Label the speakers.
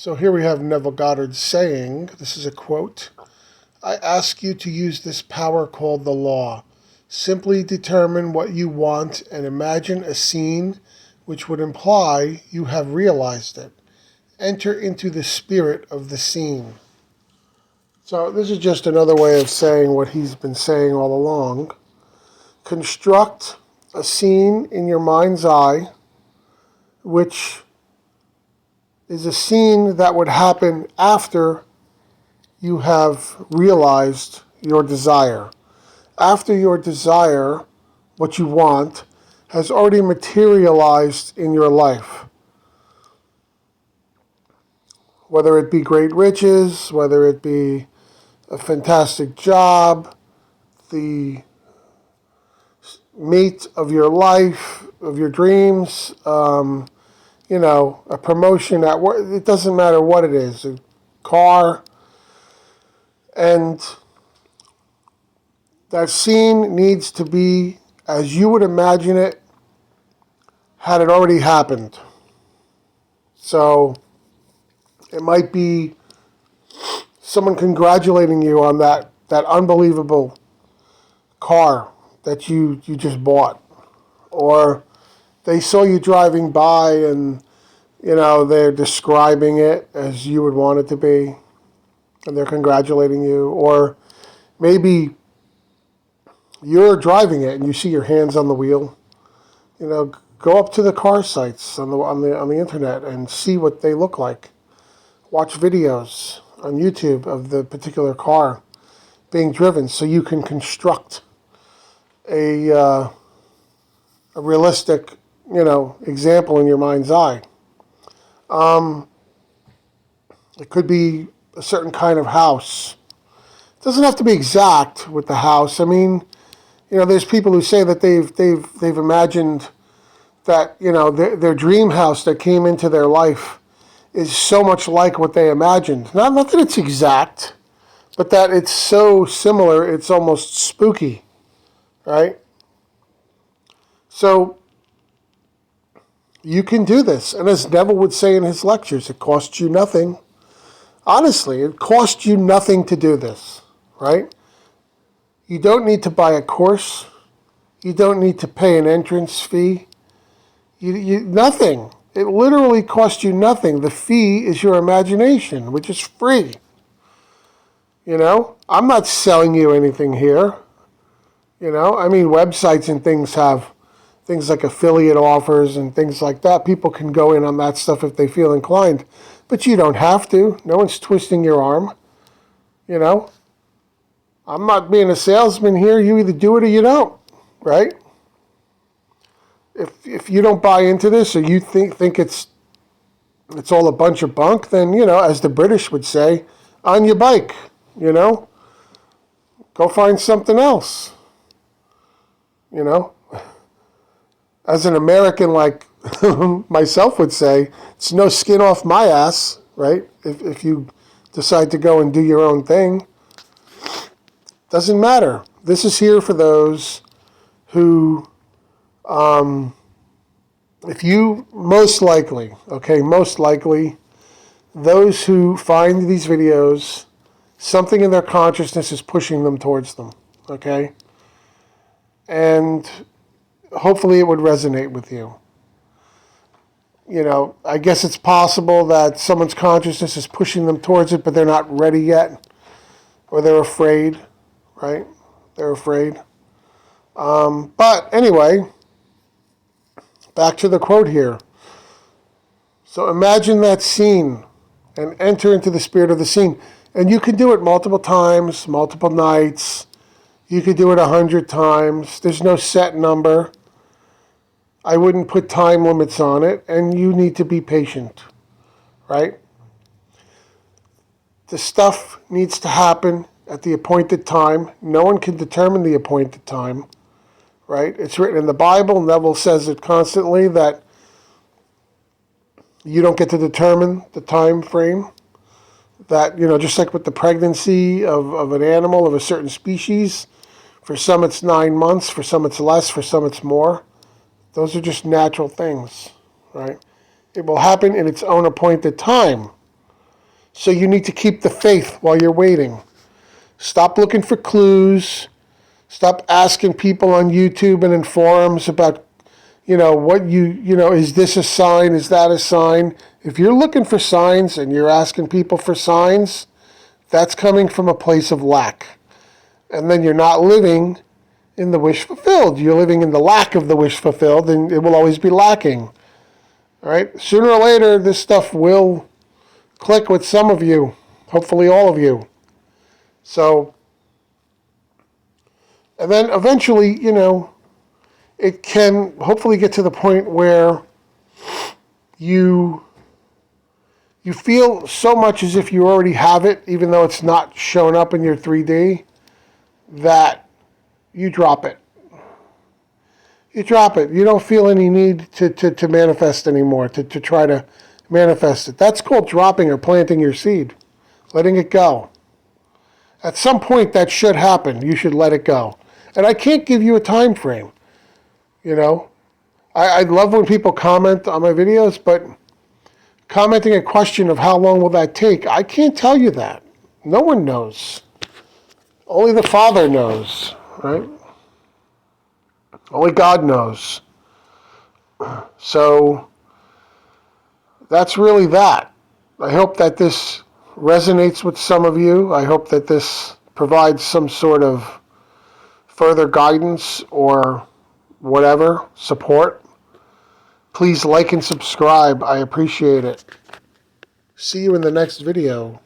Speaker 1: So here we have Neville Goddard saying, this is a quote, "I ask you to use this power called the law. Simply determine what you want and imagine a scene which would imply you have realized it. Enter into the spirit of the scene." So this is just another way of saying what he's been saying all along. Construct a scene in your mind's eye which is a scene that would happen after you have realized your desire. After your desire, what you want, has already materialized in your life. Whether it be great riches, whether it be a fantastic job, the mate of your life, of your dreams, a promotion at work, it doesn't matter what it is, a car, and that scene needs to be as you would imagine it had it already happened. So it might be someone congratulating you on that unbelievable car that you just bought. Or they saw you driving by and, they're describing it as you would want it to be, and they're congratulating you. Or maybe you're driving it and you see your hands on the wheel. Go up to the car sites on the internet and see what they look like. Watch videos on YouTube of the particular car being driven so you can construct a realistic, example in your mind's eye. It could be a certain kind of house. It doesn't have to be exact with the house. I mean, there's people who say that they've imagined that, their dream house that came into their life is so much like what they imagined. Not that it's exact, but that it's so similar, it's almost spooky, right? So you can do this. And as Neville would say in his lectures, it costs you nothing. Honestly, it costs you nothing to do this, right? You don't need to buy a course. You don't need to pay an entrance fee. Nothing. It literally costs you nothing. The fee is your imagination, which is free. I'm not selling you anything here. Websites and things have things like affiliate offers and things like that. People can go in on that stuff if they feel inclined. But you don't have to. No one's twisting your arm. I'm not being a salesman here. You either do it or you don't, right? If you don't buy into this or you think it's all a bunch of bunk, then, as the British would say, on your bike, go find something else, As an American like myself would say, it's no skin off my ass, right? If you decide to go and do your own thing. Doesn't matter. This is here for those who, most likely, those who find these videos, something in their consciousness is pushing them towards them, okay? And hopefully it would resonate with you. I guess it's possible that someone's consciousness is pushing them towards it, but they're not ready yet, or they're afraid, right? They're afraid. But anyway, back to the quote here. So imagine that scene and enter into the spirit of the scene. And you can do it multiple times, multiple nights. You could do it 100 times. There's no set number. I wouldn't put time limits on it, and you need to be patient, right? The stuff needs to happen at the appointed time. No one can determine the appointed time, right? It's written in the Bible. Neville says it constantly that you don't get to determine the time frame. That, just like with the pregnancy of an animal of a certain species, for some it's 9 months, for some it's less, for some it's more. Those are just natural things, right? It will happen in its own appointed time, So you need to keep the faith while you're waiting. Stop looking for clues. Stop asking people on YouTube and in forums about, is this a sign? Is that a sign? If you're looking for signs and you're asking people for signs, that's coming from a place of lack. And then you're not living in the wish fulfilled. You're living in the lack of the wish fulfilled, and it will always be lacking. All right? Sooner or later, this stuff will click with some of you, hopefully all of you. So, and then eventually, it can hopefully get to the point where you feel so much as if you already have it, even though it's not showing up in your 3D, that you drop it. You drop it. You don't feel any need to manifest anymore, to try to manifest it. That's called dropping or planting your seed, letting it go. At some point, that should happen. You should let it go. And I can't give you a time frame. I love when people comment on my videos, but commenting a question of how long will that take, I can't tell you that. No one knows. Only the Father knows, right? Only God knows. So that's really that. I hope that this resonates with some of you. I hope that this provides some sort of further guidance or whatever, support. Please like and subscribe. I appreciate it. See you in the next video.